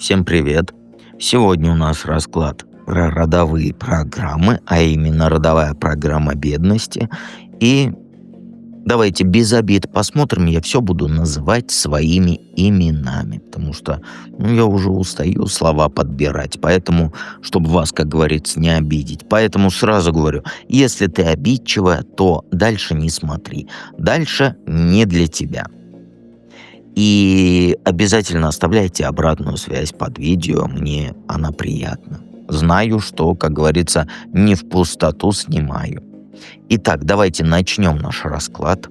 Всем привет! Сегодня у нас расклад про родовые программы, а именно родовая программа бедности. И давайте без обид посмотрим, я все буду называть своими именами, потому что я уже устаю слова подбирать, поэтому, чтобы вас, как говорится, не обидеть. Поэтому сразу говорю, если ты обидчивая, то дальше не смотри, дальше не для тебя. И обязательно оставляйте обратную связь под видео, мне она приятна. Знаю, что, как говорится, не в пустоту снимаю. Итак, давайте начнем наш расклад.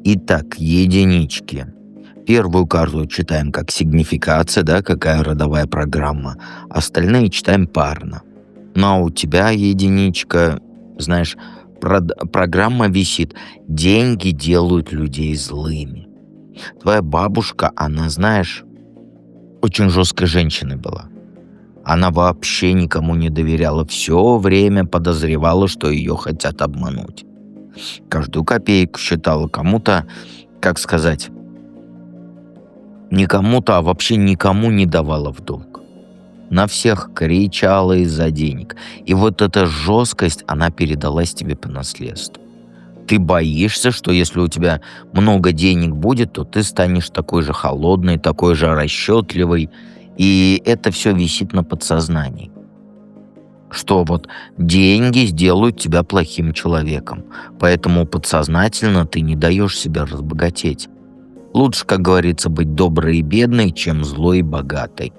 Итак, единички. Первую карту читаем как сигнификация, да, какая родовая программа. Остальные читаем парно. Ну, а у тебя единичка, знаешь, программа висит. Деньги делают людей злыми. Твоя бабушка, она, знаешь, очень жесткой женщиной была. Она вообще никому не доверяла. Все время подозревала, что ее хотят обмануть. Каждую копейку считала кому-то, как сказать, не кому-то, а вообще никому не давала в долг. На всех кричала из-за денег. И вот эта жесткость, она передалась тебе по наследству. Ты боишься, что если у тебя много денег будет, то ты станешь такой же холодный, такой же расчетливый. И это все висит на подсознании. Что вот деньги сделают тебя плохим человеком. Поэтому подсознательно ты не даешь себе разбогатеть. Лучше, как говорится, быть доброй и бедной, чем злой и богатой.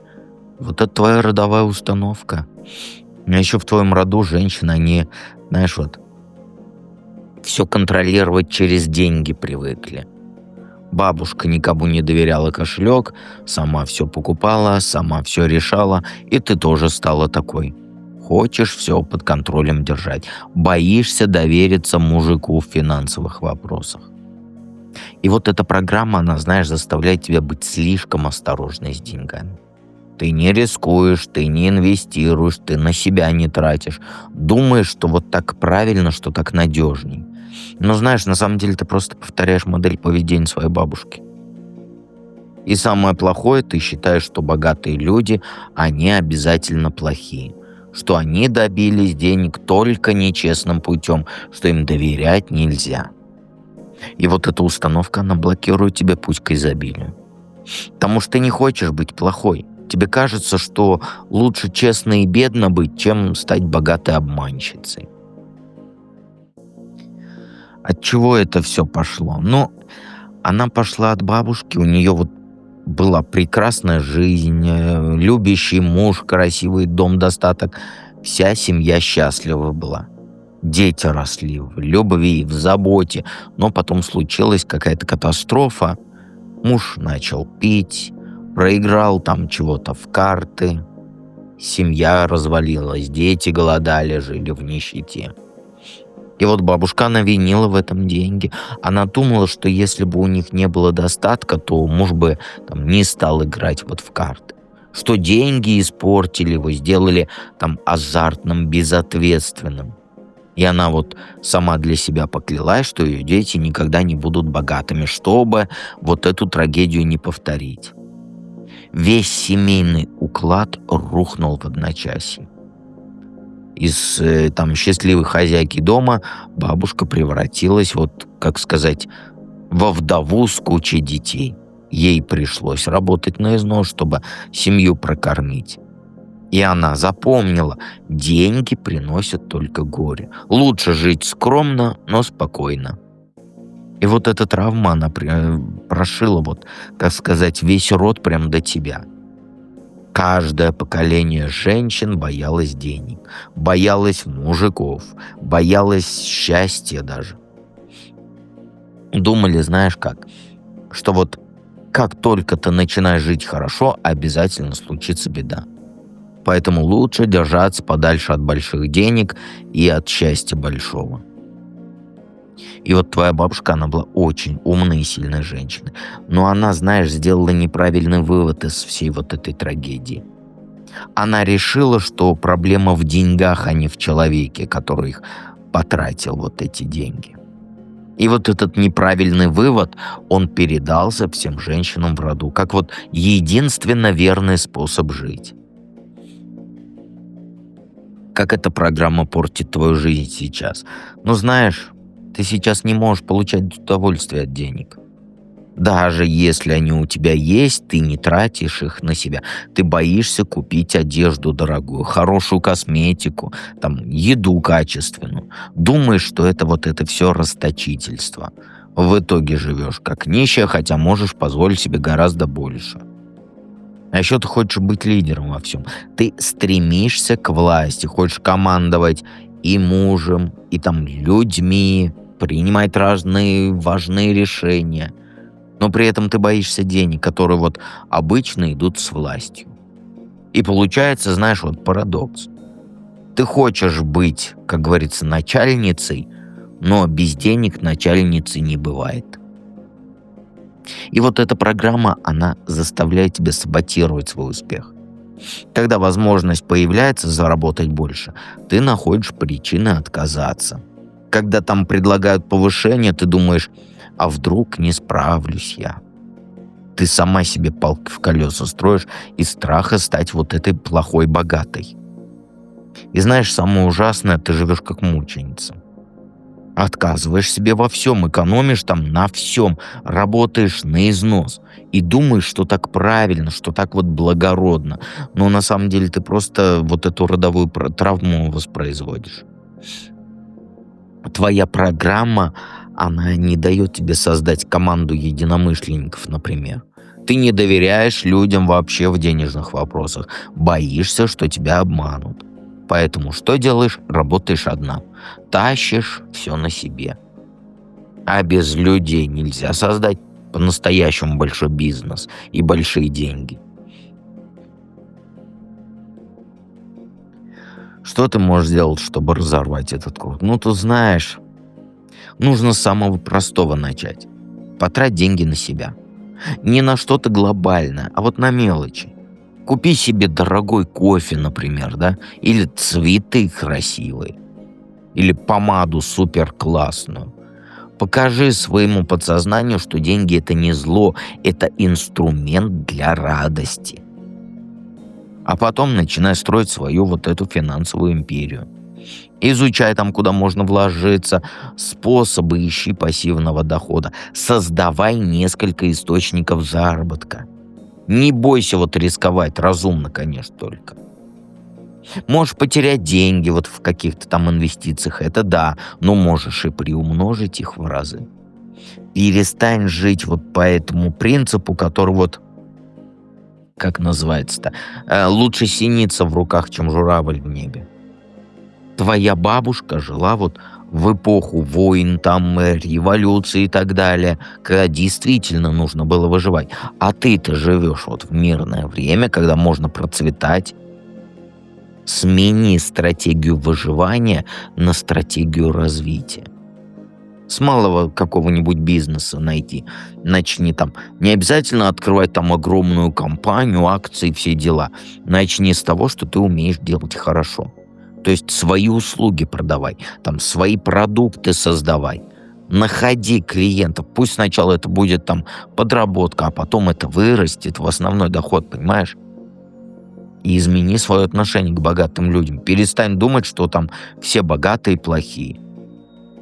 Вот это твоя родовая установка. А еще в твоем роду женщины, они, знаешь, вот все контролировать через деньги привыкли. Бабушка никому не доверяла кошелек, сама все покупала, сама все решала, и ты тоже стала такой. Хочешь все под контролем держать, боишься довериться мужику в финансовых вопросах. И вот эта программа, она, знаешь, заставляет тебя быть слишком осторожной с деньгами. Ты не рискуешь, ты не инвестируешь, ты на себя не тратишь. Думаешь, что вот так правильно, что так надежней. Но знаешь, на самом деле ты просто повторяешь модель поведения своей бабушки. И самое плохое, ты считаешь, что богатые люди, они обязательно плохие. Что они добились денег только нечестным путем, что им доверять нельзя. И вот эта установка, она блокирует тебе путь к изобилию. Потому что ты не хочешь быть плохой. Тебе кажется, что лучше честно и бедно быть, чем стать богатой обманщицей. От чего это все пошло? Ну, она пошла от бабушки, у нее вот была прекрасная жизнь, любящий муж, красивый дом, достаток. Вся семья счастлива была. Дети росли в любви, в заботе. Но потом случилась какая-то катастрофа. Муж начал пить, проиграл там чего-то в карты. Семья развалилась, дети голодали, жили в нищете. И вот бабушка, она винила в этом деньги. Она думала, что если бы у них не было достатка, то муж бы там не стал играть вот в карты. Что деньги испортили его, сделали там азартным, безответственным. И она вот сама для себя поклялась, что ее дети никогда не будут богатыми, чтобы вот эту трагедию не повторить. Весь семейный уклад рухнул в одночасье. Из там счастливой хозяйки дома бабушка превратилась, вот, как сказать, во вдову с кучей детей. Ей пришлось работать на износ, чтобы семью прокормить. И она запомнила, деньги приносят только горе. Лучше жить скромно, но спокойно. И вот эта травма, она прошила, вот, как сказать, весь род прям до тебя. Каждое поколение женщин боялось денег, боялось мужиков, боялось счастья даже. Думали, знаешь как, что вот как только ты начинаешь жить хорошо, обязательно случится беда. Поэтому лучше держаться подальше от больших денег и от счастья большого. И вот твоя бабушка, она была очень умной и сильной женщиной. Но она, знаешь, сделала неправильный вывод из всей вот этой трагедии. Она решила, что проблема в деньгах, а не в человеке, который их потратил, вот эти деньги. И вот этот неправильный вывод, он передался всем женщинам в роду, как вот единственно верный способ жить. Как эта программа портит твою жизнь сейчас? Ну знаешь, ты сейчас не можешь получать удовольствие от денег. Даже если они у тебя есть, ты не тратишь их на себя. Ты боишься купить одежду дорогую, хорошую косметику, там, еду качественную. Думаешь, что это вот это все расточительство. В итоге живешь как нищая, хотя можешь позволить себе гораздо больше. А еще ты хочешь быть лидером во всем. Ты стремишься к власти, хочешь командовать и мужем, и там людьми, принимать разные важные решения. Но при этом ты боишься денег, которые вот обычно идут с властью. И получается, знаешь, вот парадокс. Ты хочешь быть, как говорится, начальницей, но без денег начальницы не бывает. И вот эта программа, она заставляет тебя саботировать свой успех. Когда возможность появляется заработать больше, ты находишь причины отказаться. Когда там предлагают повышение, ты думаешь, а вдруг не справлюсь я? Ты сама себе палки в колеса строишь из страха стать вот этой плохой богатой. И знаешь, самое ужасное, ты живешь как мученица. Отказываешь себе во всем, экономишь там на всем, работаешь на износ и думаешь, что так правильно, что так вот благородно. Но на самом деле ты просто вот эту родовую травму воспроизводишь. Твоя программа, она не дает тебе создать команду единомышленников, например. Ты не доверяешь людям вообще в денежных вопросах. Боишься, что тебя обманут. Поэтому что делаешь? Работаешь одна. Тащишь все на себе. А без людей нельзя создать по-настоящему большой бизнес и большие деньги. Что ты можешь сделать, чтобы разорвать этот круг? Ну, ты знаешь, нужно с самого простого начать. Потрать деньги на себя. Не на что-то глобальное, а вот на мелочи. Купи себе дорогой кофе, например, да? Или цветы красивые. Или помаду супер классную. Покажи своему подсознанию, что деньги это не зло, это инструмент для радости. А потом начинай строить свою вот эту финансовую империю. Изучай там, куда можно вложиться, способы ищи пассивного дохода. Создавай несколько источников заработка. Не бойся вот рисковать, разумно, конечно, только. Можешь потерять деньги вот в каких-то там инвестициях, это да, но можешь и приумножить их в разы. Перестань жить вот по этому принципу, который вот, как называется-то, лучше синица в руках, чем журавль в небе. Твоя бабушка жила вот в эпоху войн, там, революции и так далее, когда действительно нужно было выживать. А ты-то живешь вот в мирное время, когда можно процветать. Смени стратегию выживания на стратегию развития. С малого какого-нибудь бизнеса найти. Начни там. Не обязательно открывать там огромную компанию, акции, все дела. Начни с того, что ты умеешь делать хорошо. То есть свои услуги продавай, там свои продукты создавай. Находи клиентов. Пусть сначала это будет там подработка, а потом это вырастет в основной доход, понимаешь? И измени свое отношение к богатым людям. Перестань думать, что там все богатые и плохие.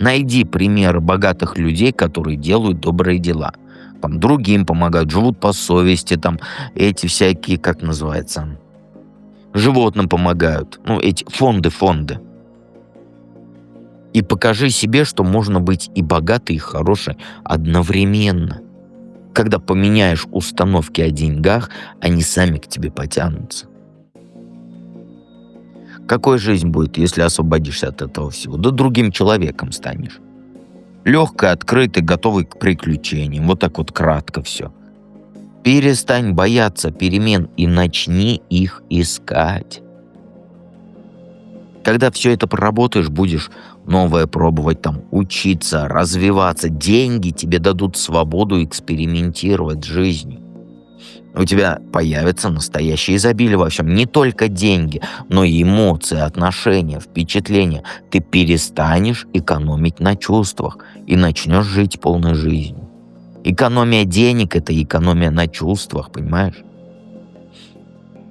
Найди примеры богатых людей, которые делают добрые дела. Там другим помогают, живут по совести, там эти всякие, как называется, животным помогают. Ну, эти фонды. И покажи себе, что можно быть и богатой, и хорошей одновременно. Когда поменяешь установки о деньгах, они сами к тебе потянутся. Какой жизнь будет, если освободишься от этого всего? Да другим человеком станешь. Легкий, открытый, готовый к приключениям. Вот так вот кратко все. Перестань бояться перемен и начни их искать. Когда все это проработаешь, будешь новое пробовать, там, учиться, развиваться. Деньги тебе дадут свободу экспериментировать с жизнью. У тебя появится настоящее изобилие во всем. Не только деньги, но и эмоции, отношения, впечатления. Ты перестанешь экономить на чувствах и начнешь жить полной жизнью. Экономия денег – это экономия на чувствах, понимаешь?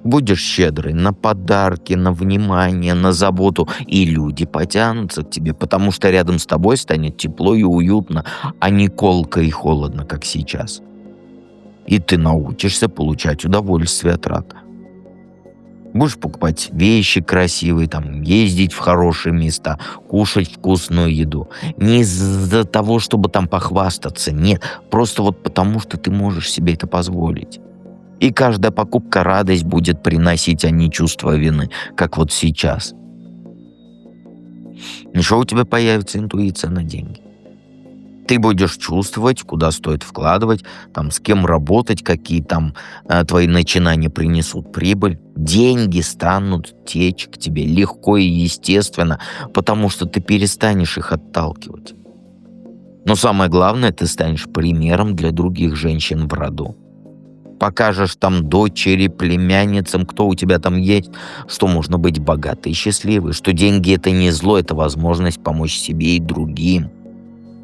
Будешь щедрый на подарки, на внимание, на заботу, и люди потянутся к тебе, потому что рядом с тобой станет тепло и уютно, а не колко и холодно, как сейчас. И ты научишься получать удовольствие от рака. Будешь покупать вещи красивые, там, ездить в хорошие места, кушать вкусную еду. Не из-за того, чтобы там похвастаться, нет. Просто вот потому, что ты можешь себе это позволить. И каждая покупка радость будет приносить, а не чувство вины, как вот сейчас. Еще у тебя появится интуиция на деньги. Ты будешь чувствовать, куда стоит вкладывать, там, с кем работать, какие там твои начинания принесут прибыль. Деньги станут течь к тебе легко и естественно, потому что ты перестанешь их отталкивать. Но самое главное, ты станешь примером для других женщин в роду. Покажешь там дочери, племянницам, кто у тебя там есть, что можно быть богатой и счастливой, что деньги – это не зло, это возможность помочь себе и другим.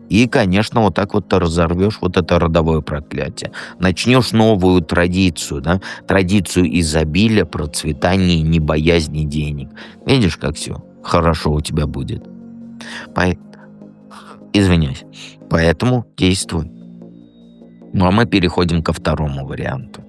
И, конечно, вот так вот ты разорвешь вот это родовое проклятие. Начнешь новую традицию, да? Традицию изобилия, процветания и небоязни денег. Видишь, как все хорошо у тебя будет. По- Извиняюсь. Поэтому действуй. Ну а мы переходим ко второму варианту.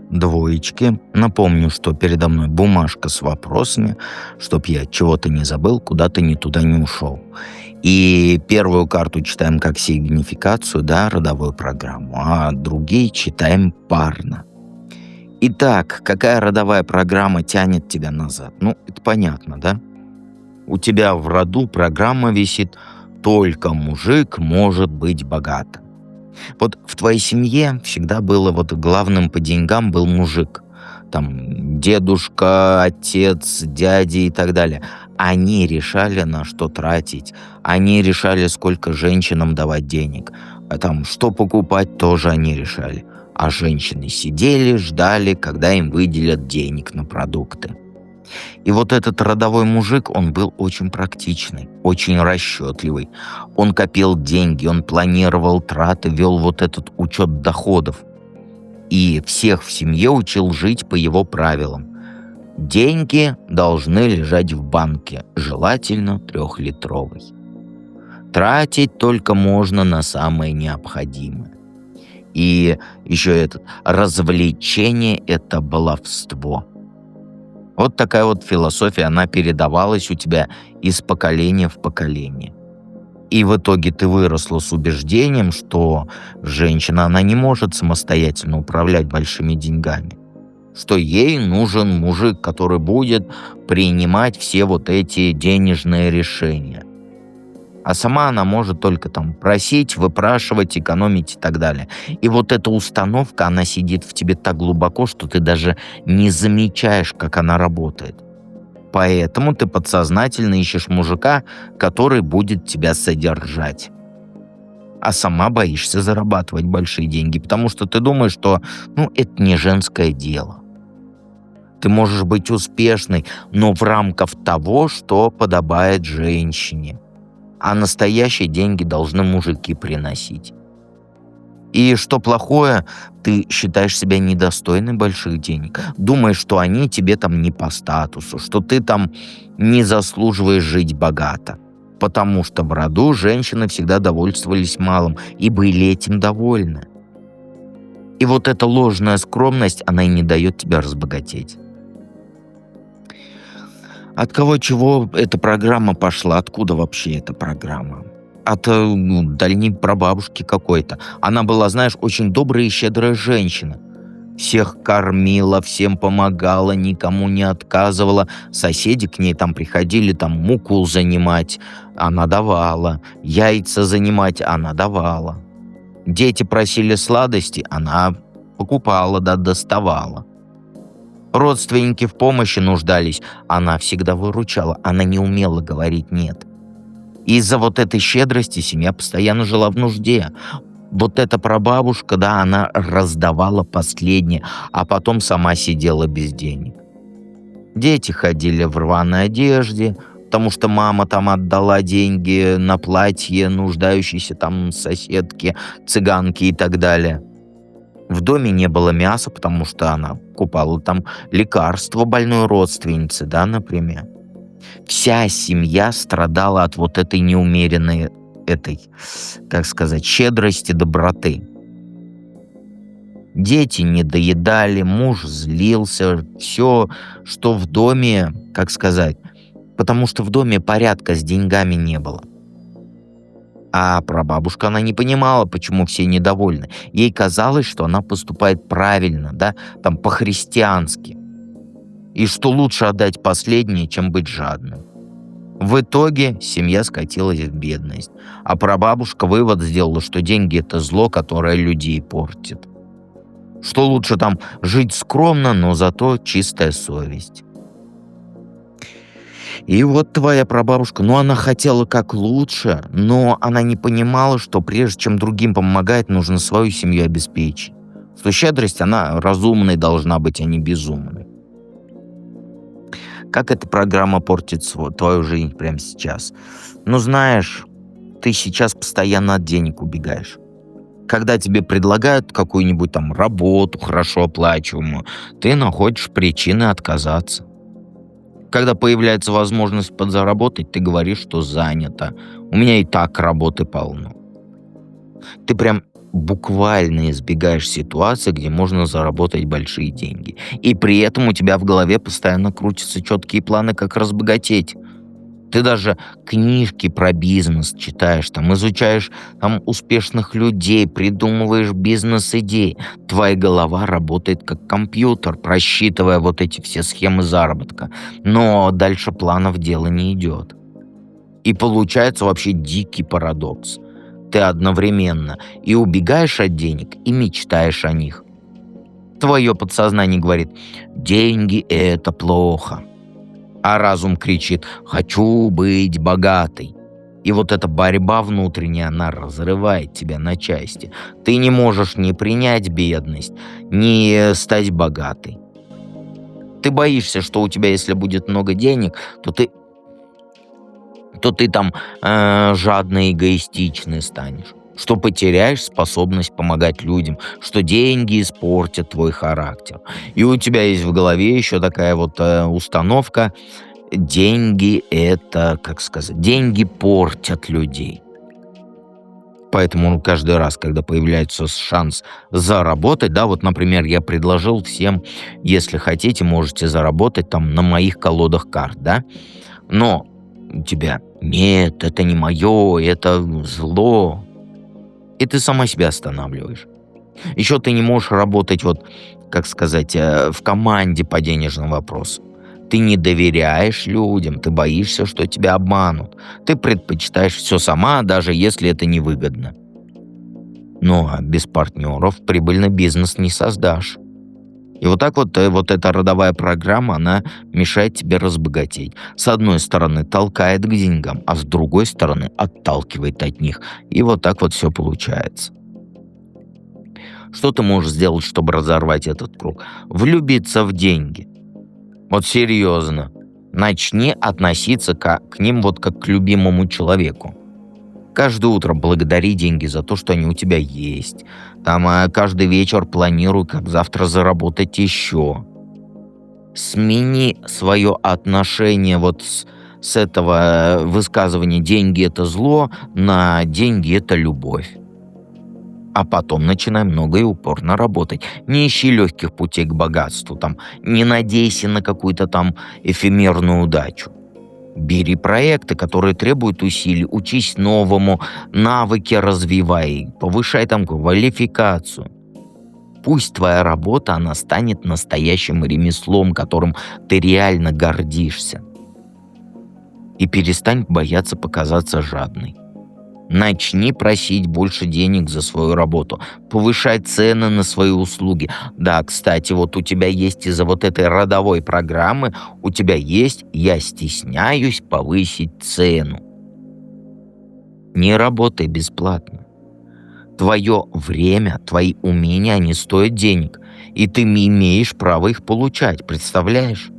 Двоечки. Напомню, что передо мной бумажка с вопросами, чтоб я чего-то не забыл, куда-то не туда не ушел. И первую карту читаем как сигнификацию, да, родовую программу, а другие читаем парно. Итак, какая родовая программа тянет тебя назад? Ну, это понятно, да? У тебя в роду программа висит «Только мужик может быть богатым». Вот в твоей семье всегда было вот главным по деньгам был мужик. Там дедушка, отец, дяди и так далее. Они решали, на что тратить. Они решали, сколько женщинам давать денег. А там, что покупать, тоже они решали. А женщины сидели, ждали, когда им выделят денег на продукты. И вот этот родовой мужик, он был очень практичный, очень расчетливый. Он копил деньги, он планировал траты, вел вот этот учет доходов. И всех в семье учил жить по его правилам. Деньги должны лежать в банке, желательно 3-литровой. Тратить только можно на самое необходимое. И еще развлечение – это баловство. Вот такая вот философия, она передавалась у тебя из поколения в поколение. И в итоге ты выросла с убеждением, что женщина, она не может самостоятельно управлять большими деньгами. Что ей нужен мужик, который будет принимать все вот эти денежные решения. А сама она может только там просить, выпрашивать, экономить и так далее. И вот эта установка, она сидит в тебе так глубоко, что ты даже не замечаешь, как она работает. Поэтому ты подсознательно ищешь мужика, который будет тебя содержать. А сама боишься зарабатывать большие деньги, потому что ты думаешь, что это не женское дело. Ты можешь быть успешной, но в рамках того, что подобает женщине. а настоящие деньги должны мужики приносить. И что плохое, ты считаешь себя недостойной больших денег, думаешь, что они тебе там не по статусу, что ты там не заслуживаешь жить богато. Потому что в роду женщины всегда довольствовались малым и были этим довольны. И вот эта ложная скромность, она и не дает тебе разбогатеть. От кого чего эта программа пошла? Откуда вообще эта программа? От дальней прабабушки какой-то. Она была, знаешь, очень добрая и щедрая женщина. Всех кормила, всем помогала, никому не отказывала. Соседи к ней там приходили, там муку занимать, она давала. Яйца занимать, она давала. Дети просили сладости, она покупала, да доставала. Родственники в помощи нуждались, она всегда выручала, она не умела говорить «нет». Из-за вот этой щедрости семья постоянно жила в нужде. Вот эта прабабушка, да, она раздавала последнее, а потом сама сидела без денег. Дети ходили в рваной одежде, потому что мама там отдала деньги на платье нуждающейся там соседки, цыганки и так далее. В доме не было мяса, потому что она купала там лекарства больной родственницы, да, например. Вся семья страдала от вот этой неумеренной, этой, как сказать, щедрости, доброты. Дети не доедали, муж злился, все, что в доме, как сказать, потому что в доме порядка с деньгами не было. А прабабушка, она не понимала, почему все недовольны. Ей казалось, что она поступает правильно, да, там по-христиански. И что лучше отдать последнее, чем быть жадным. В итоге семья скатилась в бедность. А прабабушка вывод сделала, что деньги – это зло, которое людей портит. Что лучше там жить скромно, но зато чистая совесть. И вот твоя прабабушка, она хотела как лучше, но она не понимала, что прежде чем другим помогать, нужно свою семью обеспечить. Что щедрость, она разумной должна быть, а не безумной. Как эта программа портит твою жизнь прямо сейчас? Знаешь, ты сейчас постоянно от денег убегаешь. Когда тебе предлагают какую-нибудь там работу, хорошо оплачиваемую, ты находишь причины отказаться. Когда появляется возможность подзаработать, ты говоришь, что занято. У меня и так работы полно. Ты прям буквально избегаешь ситуации, где можно заработать большие деньги. И при этом у тебя в голове постоянно крутятся четкие планы, как разбогатеть. Ты даже книжки про бизнес читаешь, там изучаешь там успешных людей, придумываешь бизнес-идеи. Твоя голова работает как компьютер, просчитывая вот эти все схемы заработка. Но дальше планов дело не идет. И получается вообще дикий парадокс. Ты одновременно и убегаешь от денег, и мечтаешь о них. Твое подсознание говорит: деньги – это плохо. А разум кричит: «хочу быть богатой». И вот эта борьба внутренняя, она разрывает тебя на части. Ты не можешь ни принять бедность, ни стать богатой. Ты боишься, что у тебя, если будет много денег, то ты там жадный, эгоистичный станешь. Что потеряешь способность помогать людям, что деньги испортят твой характер. И у тебя есть в голове еще такая вот установка: деньги это, как сказать, деньги портят людей. Поэтому каждый раз, когда появляется шанс заработать, да, вот, например, я предложил всем, если хотите, можете заработать там на моих колодах карт, да, но у тебя: нет, это не мое, это зло. И ты сама себя останавливаешь. Еще ты не можешь работать, вот, как сказать, в команде по денежным вопросам. Ты не доверяешь людям, ты боишься, что тебя обманут. Ты предпочитаешь все сама, даже если это невыгодно. А без партнеров прибыльный бизнес не создашь. И вот так вот эта родовая программа, она мешает тебе разбогатеть. С одной стороны толкает к деньгам, а с другой стороны отталкивает от них. И вот так вот все получается. Что ты можешь сделать, чтобы разорвать этот круг? Влюбиться в деньги. Вот серьезно. Начни относиться к ним вот как к любимому человеку. Каждое утро благодари деньги за то, что они у тебя есть. Там каждый вечер планируй, как завтра заработать еще. Смени свое отношение вот с этого высказывания «деньги– это зло» на «деньги– это любовь». А потом начинай много и упорно работать. Не ищи легких путей к богатству, там, не надейся на какую-то там эфемерную удачу. Бери проекты, которые требуют усилий, учись новому, навыки развивай, повышай там квалификацию. Пусть твоя работа, она станет настоящим ремеслом, которым ты реально гордишься. И перестань бояться показаться жадной. Начни просить больше денег за свою работу, повышай цены на свои услуги. Да, кстати, вот у тебя есть из-за вот этой родовой программы, у тебя есть «я стесняюсь повысить цену». Не работай бесплатно. Твое время, твои умения, они стоят денег, и ты имеешь право их получать, представляешь?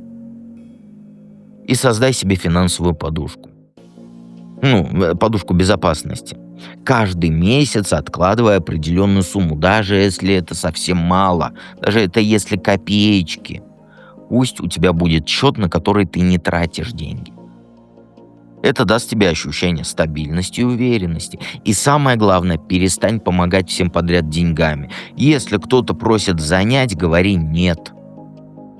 И создай себе финансовую подушку. Подушку безопасности. Каждый месяц откладывай определенную сумму, даже если это совсем мало, даже это если копеечки. Пусть у тебя будет счет, на который ты не тратишь деньги. Это даст тебе ощущение стабильности и уверенности. И самое главное, перестань помогать всем подряд деньгами. Если кто-то просит занять, говори «нет».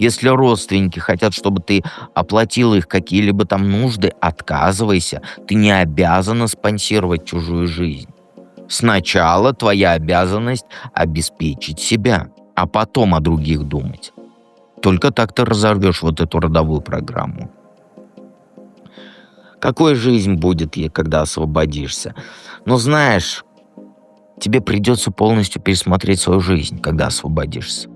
Если родственники хотят, чтобы ты оплатил их какие-либо там нужды, отказывайся. Ты не обязана спонсировать чужую жизнь. Сначала твоя обязанность обеспечить себя, а потом о других думать. Только так ты разорвешь вот эту родовую программу. Какой жизнь будет, когда освободишься? Но знаешь, тебе придется полностью пересмотреть свою жизнь, когда освободишься.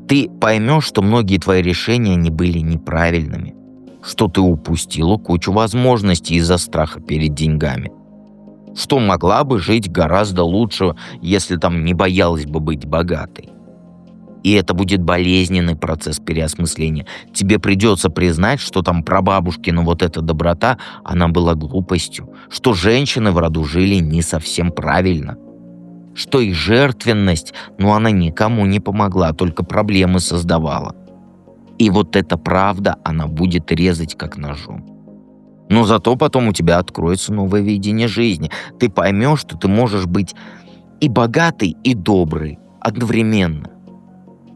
Ты поймешь, что многие твои решения не были неправильными, что ты упустила кучу возможностей из-за страха перед деньгами, что могла бы жить гораздо лучше, если там не боялась бы быть богатой. И это будет болезненный процесс переосмысления. Тебе придется признать, что там прабабушкина вот эта доброта, она была глупостью, что женщины в роду жили не совсем правильно, что их жертвенность, она никому не помогла, только проблемы создавала. И вот эта правда, она будет резать как ножом. Но зато потом у тебя откроется новое видение жизни. Ты поймешь, что ты можешь быть и богатой, и доброй одновременно.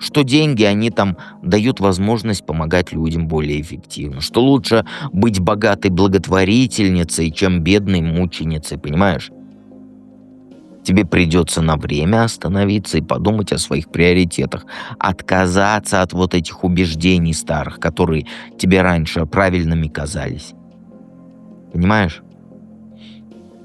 Что деньги, они там дают возможность помогать людям более эффективно. Что лучше быть богатой благотворительницей, чем бедной мученицей, понимаешь? Тебе придется на время остановиться и подумать о своих приоритетах. Отказаться от вот этих убеждений старых, которые тебе раньше правильными казались. Понимаешь?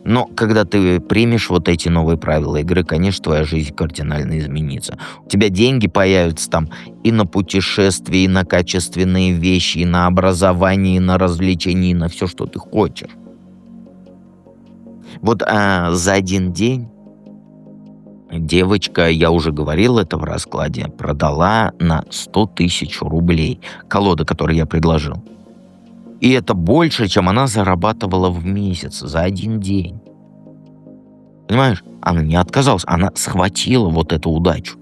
Но когда ты примешь вот эти новые правила игры, конечно, твоя жизнь кардинально изменится. У тебя деньги появятся там и на путешествия, и на качественные вещи, и на образование, и на развлечения, и на все, что ты хочешь. Вот за один день девочка, я уже говорил это в раскладе, продала на 100 тысяч рублей колоды, которые я предложил. И это больше, чем она зарабатывала в месяц за один день. Понимаешь? Она не отказалась, она схватила вот эту удачу.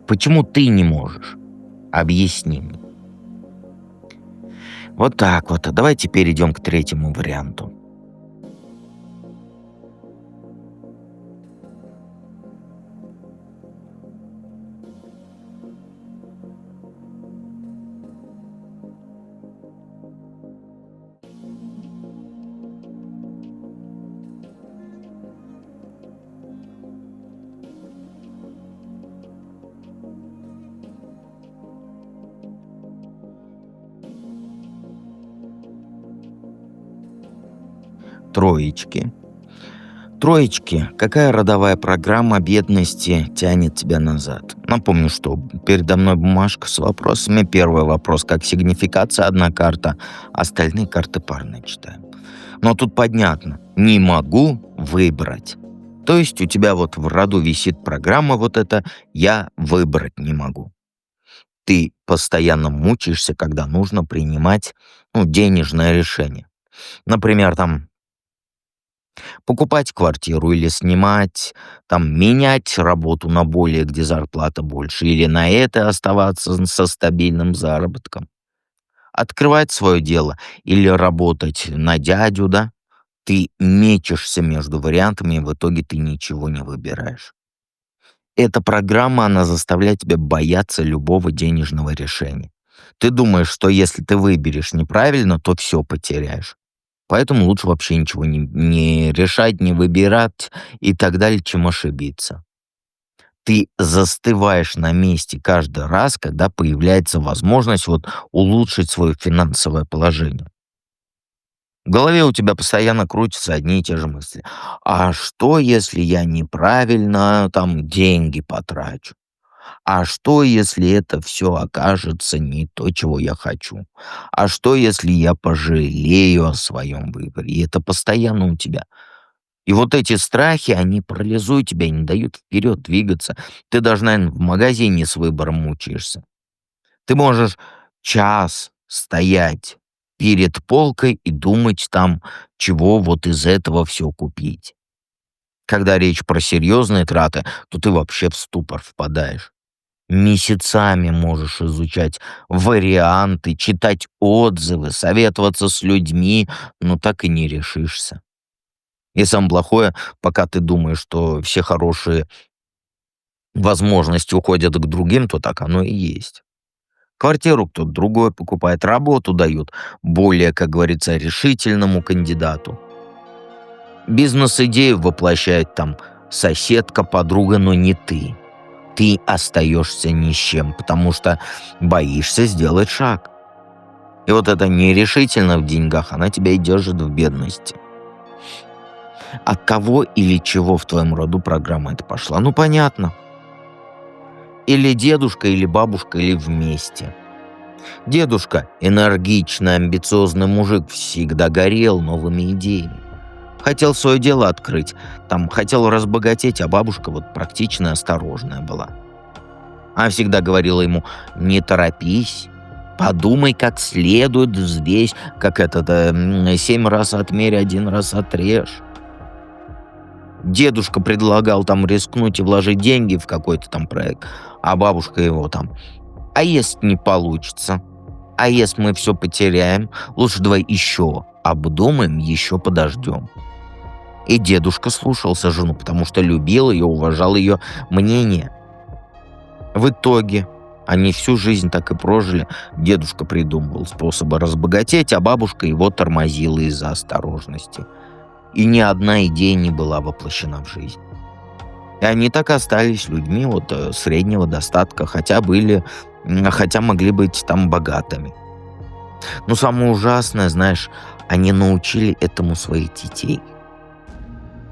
Почему ты не можешь? Объясни мне. Вот так вот. Давайте перейдем к третьему варианту. Троечки. Троечки. Какая родовая программа бедности тянет тебя назад? Напомню, что передо мной бумажка с вопросами. Первый вопрос, как сигнификация, одна карта. Остальные карты парные читаем. Но тут понятно. Не могу выбрать. То есть у тебя вот в роду висит программа вот эта «я выбрать не могу». Ты постоянно мучаешься, когда нужно принимать денежное решение. Например, там Покупать квартиру или снимать, там, менять работу на более, где зарплата больше, или на это оставаться со стабильным заработком. Открывать свое дело или работать на дядю, да? Ты мечешься между вариантами, и в итоге ты ничего не выбираешь. Эта программа, она заставляет тебя бояться любого денежного решения. Ты думаешь, что если ты выберешь неправильно, то все потеряешь. Поэтому лучше вообще ничего не решать, не выбирать и так далее, чем ошибиться. Ты застываешь на месте каждый раз, когда появляется возможность вот улучшить свое финансовое положение. В голове у тебя постоянно крутятся одни и те же мысли. А что, если я неправильно там деньги потрачу? А что, если это все окажется не то, чего я хочу? А что, если я пожалею о своем выборе? И это постоянно у тебя. И вот эти страхи, они парализуют тебя и не дают вперед двигаться. Ты даже, наверное, в магазине с выбором мучаешься. Ты можешь час стоять перед полкой и думать там, чего вот из этого все купить. Когда речь про серьезные траты, то ты вообще в ступор впадаешь. Месяцами можешь изучать варианты, читать отзывы, советоваться с людьми, но так и не решишься. И самое плохое, пока ты думаешь, что все хорошие возможности уходят к другим, то так оно и есть. Квартиру кто-то другой покупает, работу дают более, как говорится, решительному кандидату. Бизнес-идею воплощает там соседка, подруга, но не ты. Ты остаешься ни с чем, потому что боишься сделать шаг. И вот эта нерешительность в деньгах, она тебя и держит в бедности. От кого или чего в твоем роду программа эта пошла? Ну, понятно. Или дедушка, или бабушка, или вместе. Дедушка, энергичный, амбициозный мужик, всегда горел новыми идеями. Хотел свое дело открыть, там хотел разбогатеть, а бабушка вот практичная, осторожная была. Она всегда говорила ему: не торопись, подумай как следует, взвесь, как 7 раз отмерь, 1 раз отрежь. Дедушка предлагал там рискнуть и вложить деньги в какой-то там проект, а бабушка его там: а если не получится? А если мы все потеряем? Лучше давай еще обдумаем, еще подождем. И дедушка слушался жену, потому что любил ее, уважал ее мнение. В итоге они всю жизнь так и прожили. Дедушка придумывал способы разбогатеть, а бабушка его тормозила из-за осторожности. И ни одна идея не была воплощена в жизнь. И они так и остались людьми среднего достатка, хотя могли быть там богатыми. Но самое ужасное, знаешь, они научили этому своих детей.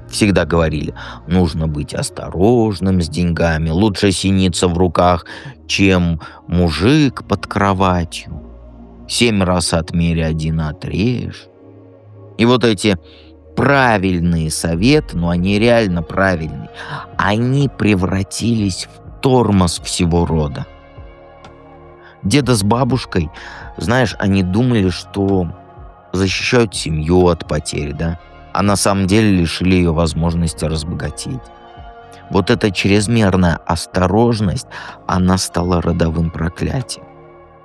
Всегда говорили: нужно быть осторожным с деньгами, лучше синица в руках, чем мужик под кроватью. 7 раз отмерь, 1 отрежь. И вот эти правильные советы, но они реально правильные, они превратились в тормоз всего рода. Деда с бабушкой, знаешь, они думали, что защищают семью от потери, да? А на самом деле лишили ее возможности разбогатеть. Вот эта чрезмерная осторожность, она стала родовым проклятием.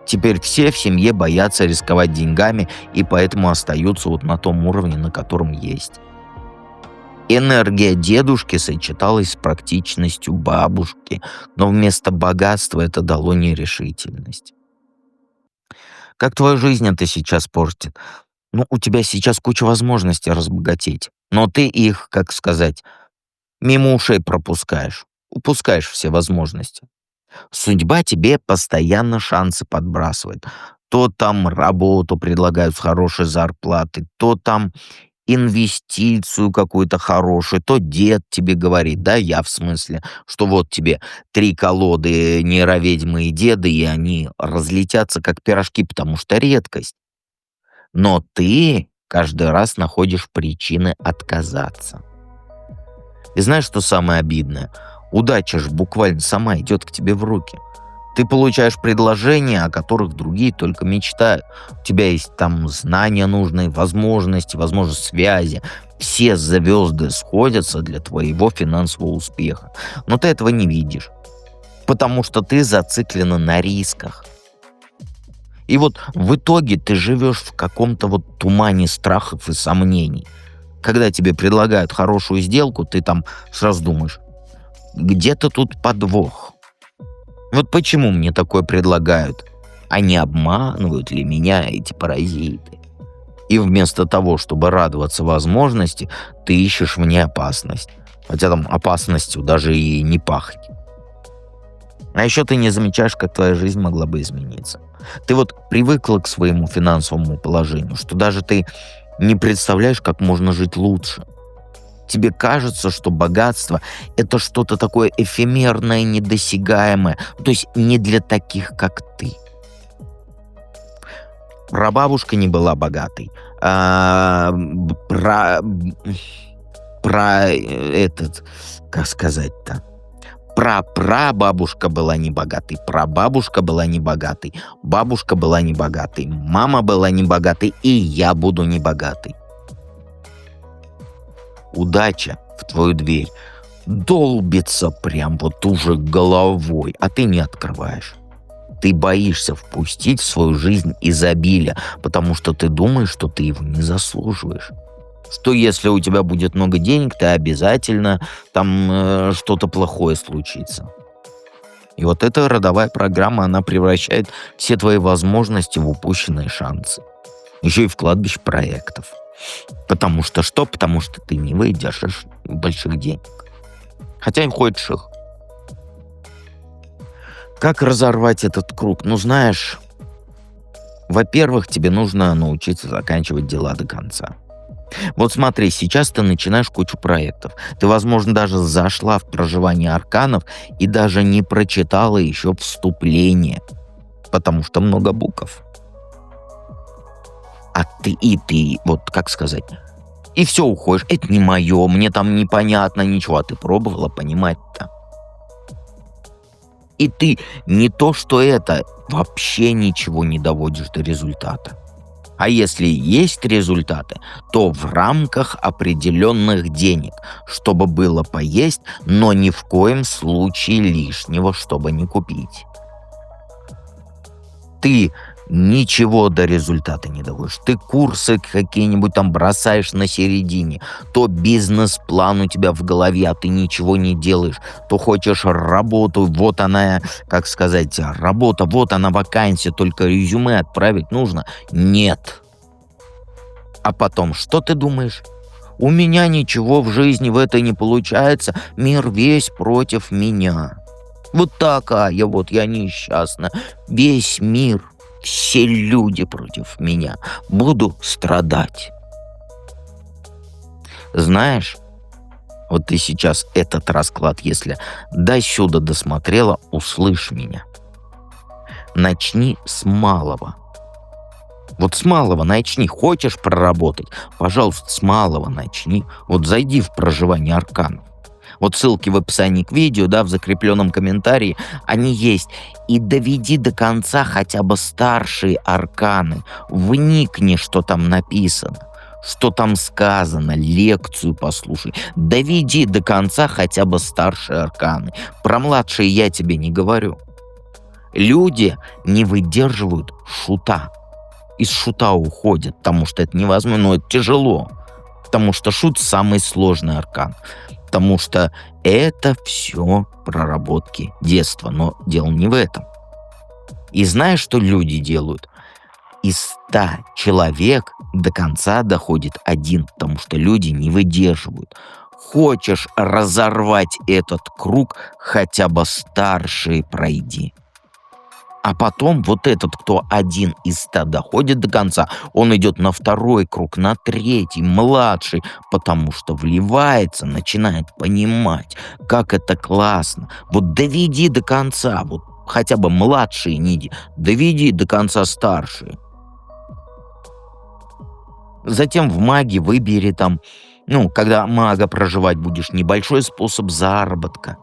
Теперь все в семье боятся рисковать деньгами и поэтому остаются вот на том уровне, на котором есть. Энергия дедушки сочеталась с практичностью бабушки, но вместо богатства это дало нерешительность. Как твою жизнь это сейчас портит? Ну, у тебя сейчас куча возможностей разбогатеть, но ты их, как сказать, мимо ушей пропускаешь, упускаешь все возможности. Судьба тебе постоянно шансы подбрасывает. То там работу предлагают с хорошей зарплатой, то там инвестицию какую-то хорошую, то дед тебе говорит, да, я в смысле, что вот тебе 3 колоды нейроведьмы и деды, и они разлетятся как пирожки, потому что редкость. Но ты каждый раз находишь причины отказаться. И знаешь, что самое обидное? Удача ж буквально сама идет к тебе в руки. Ты получаешь предложения, о которых другие только мечтают. У тебя есть там знания нужные, возможно, связи. Все звезды сходятся для твоего финансового успеха. Но ты этого не видишь, потому что ты зациклена на рисках. И вот в итоге ты живешь в каком-то вот тумане страхов и сомнений. Когда тебе предлагают хорошую сделку, ты там сразу думаешь, где-то тут подвох. Вот почему мне такое предлагают? А не обманывают ли меня эти паразиты? И вместо того, чтобы радоваться возможности, ты ищешь в ней опасность. Хотя там опасностью даже и не пахнет. А еще ты не замечаешь, как твоя жизнь могла бы измениться. Ты вот привыкла к своему финансовому положению, что даже ты не представляешь, как можно жить лучше. Тебе кажется, что богатство — это что-то такое эфемерное, недосягаемое, то есть не для таких, как ты. Прабабушка не была богатой. Как сказать-то? Прабабушка была небогатой, прабабушка была небогатой, бабушка была небогатой, мама была небогатой, и я буду небогатой. Удача в твою дверь долбится прям вот уже головой, а ты не открываешь. Ты боишься впустить в свою жизнь изобилие, потому что ты думаешь, что ты его не заслуживаешь. Что если у тебя будет много денег, то обязательно там что-то плохое случится. И вот эта родовая программа, она превращает все твои возможности в упущенные шансы. Еще и в кладбище проектов. Потому что что? Потому что ты не выдержишь больших денег. Хотя и хочешь их. Как разорвать этот круг? Ну, знаешь, во-первых, тебе нужно научиться заканчивать дела до конца. Вот смотри, сейчас ты начинаешь кучу проектов. Ты, возможно, даже зашла в проживание арканов и даже не прочитала еще вступление, потому что много букв. А ты, вот как сказать, и все, уходишь. Это не мое, мне там непонятно ничего, а ты пробовала понимать-то. И ты не то, что это, вообще ничего не доводишь до результата. А если есть результаты, то в рамках определенных денег, чтобы было поесть, но ни в коем случае лишнего, чтобы не купить. Ты ничего до результата не доводишь. Ты курсы какие-нибудь там бросаешь на середине, то бизнес-план у тебя в голове, а ты ничего не делаешь, то хочешь работу, вот она, как сказать, работа, вот она вакансия, только резюме отправить нужно. Нет. А потом, что ты думаешь? У меня ничего в жизни в этой не получается, мир весь против меня. Вот такая вот я несчастна. Весь мир, все люди против меня. Буду страдать. Знаешь, вот ты сейчас этот расклад, если до сюда досмотрела, услышь меня. Начни с малого. Вот с малого начни. Хочешь проработать? Пожалуйста, с малого начни. Вот зайди в проживание арканов. Вот ссылки в описании к видео, да, в закрепленном комментарии, они есть. И доведи до конца хотя бы старшие арканы. Вникни, что там написано, что там сказано, лекцию послушай. Доведи до конца хотя бы старшие арканы. Про младшие я тебе не говорю. Люди не выдерживают шута. Из шута уходят, потому что это невозможно, но это тяжело. Потому что шут самый сложный аркан. Потому что это все проработки детства. Но дело не в этом. И знаешь, что люди делают? Из 100 человек до конца доходит 1, потому что люди не выдерживают. Хочешь разорвать этот круг, хотя бы старшие пройди. А потом вот этот, кто 1 из 100 доходит до конца, он идет на 2 круг, на 3, младший, потому что вливается, начинает понимать, как это классно. Вот доведи до конца, вот хотя бы младшие ниди, доведи до конца старшие. Затем в маге выбери там, когда мага проживать будешь, небольшой способ заработка.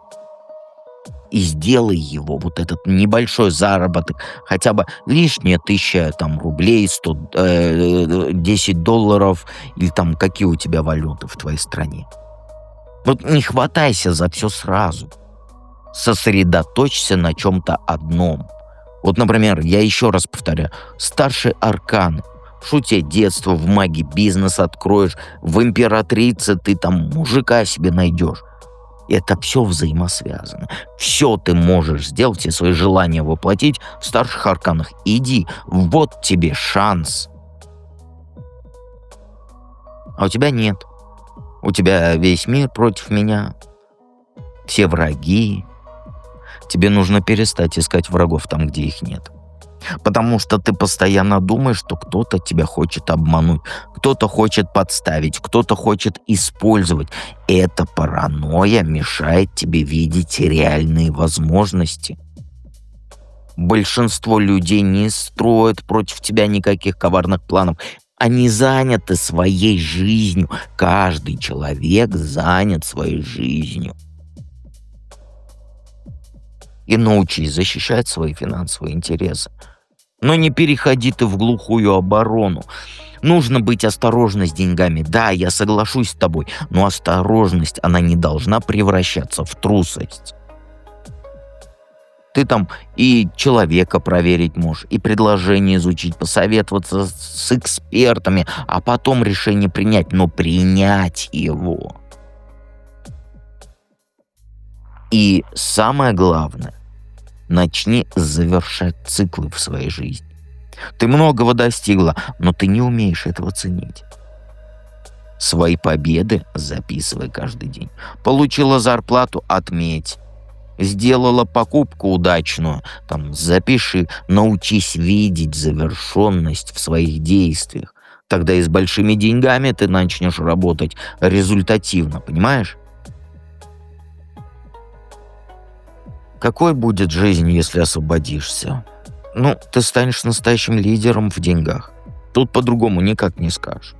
и сделай его, вот этот небольшой заработок, хотя бы лишняя 1000 там, рублей, 10 долларов, или там какие у тебя валюты в твоей стране. Вот не хватайся за все сразу. Сосредоточься на чем-то одном. Вот, например, я еще раз повторяю, старшие арканы. В шуте детства, в магии бизнес откроешь, в императрице ты там мужика себе найдешь. Это все взаимосвязано. Все ты можешь сделать, все свои желания воплотить в старших арканах. Иди, вот тебе шанс. А у тебя нет. У тебя весь мир против меня. Все враги. Тебе нужно перестать искать врагов там, где их нет. Потому что ты постоянно думаешь, что кто-то тебя хочет обмануть, кто-то хочет подставить, кто-то хочет использовать. Эта паранойя мешает тебе видеть реальные возможности. Большинство людей не строят против тебя никаких коварных планов. Они заняты своей жизнью. Каждый человек занят своей жизнью. И научись защищать свои финансовые интересы. Но не переходи ты в глухую оборону. Нужно быть осторожным с деньгами. Да, я соглашусь с тобой, но осторожность, она не должна превращаться в трусость. Ты там и человека проверить можешь, и предложение изучить, посоветоваться с экспертами, а потом решение принять, но принять его. И самое главное, начни завершать циклы в своей жизни. Ты многого достигла, но ты не умеешь этого ценить. Свои победы записывай каждый день. Получила зарплату — отметь. Сделала покупку удачную — запиши. Научись видеть завершенность в своих действиях. Тогда и с большими деньгами ты начнешь работать результативно, понимаешь? Какой будет жизнь, если освободишься? Ты станешь настоящим лидером в деньгах. Тут по-другому никак не скажешь.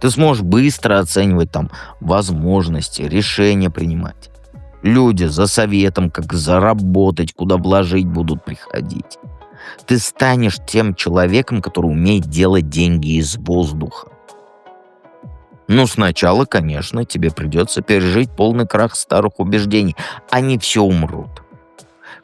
Ты сможешь быстро оценивать возможности, решения принимать. Люди за советом, как заработать, куда вложить, будут приходить. Ты станешь тем человеком, который умеет делать деньги из воздуха. Сначала, конечно, тебе придется пережить полный крах старых убеждений. Они все умрут.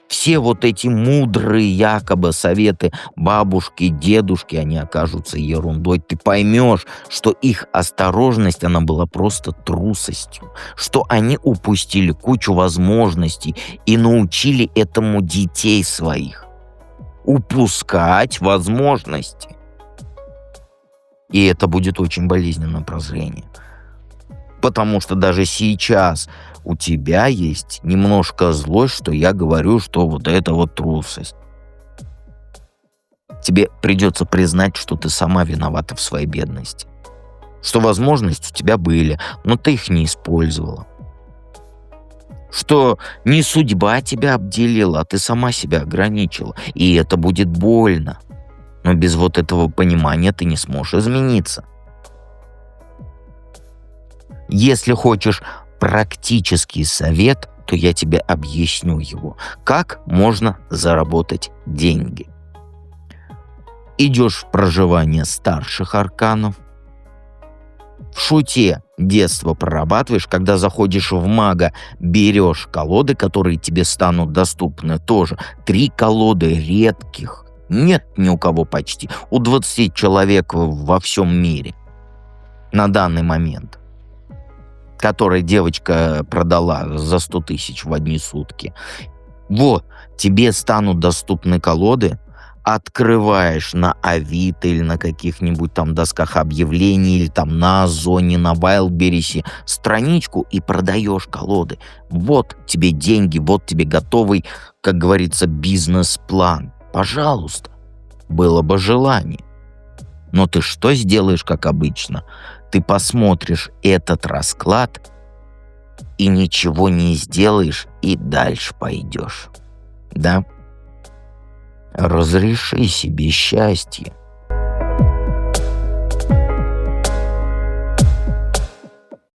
Все вот эти мудрые якобы советы бабушки, дедушки, они окажутся ерундой. Ты поймешь, что их осторожность, она была просто трусостью. Что они упустили кучу возможностей и научили этому детей своих. Упускать возможности. И это будет очень болезненное прозрение. Потому что даже сейчас у тебя есть немножко злость, что я говорю, что вот это вот трусость. Тебе придется признать, что ты сама виновата в своей бедности. Что возможности у тебя были, но ты их не использовала. Что не судьба тебя обделила, а ты сама себя ограничила. И это будет больно. Но без вот этого понимания ты не сможешь измениться. Если хочешь практический совет, то я тебе объясню его. Как можно заработать деньги. Идешь в проживание старших арканов. В шуте детство прорабатываешь, когда заходишь в мага, берешь колоды, которые тебе станут доступны тоже. 3 колоды редких. Нет ни у кого почти. У 20 человек во всем мире. На данный момент. Которые девочка продала за 100 000 в одни сутки. Вот, тебе станут доступны колоды, открываешь на Авито или на каких-нибудь досках объявлений, или на Озоне, на Вайлдберрисе страничку и продаешь колоды. Вот тебе деньги, вот тебе готовый, как говорится, бизнес-план. Пожалуйста, было бы желание. Но ты что сделаешь, как обычно? Ты посмотришь этот расклад и ничего не сделаешь, и дальше пойдешь. Да? Разреши себе счастье.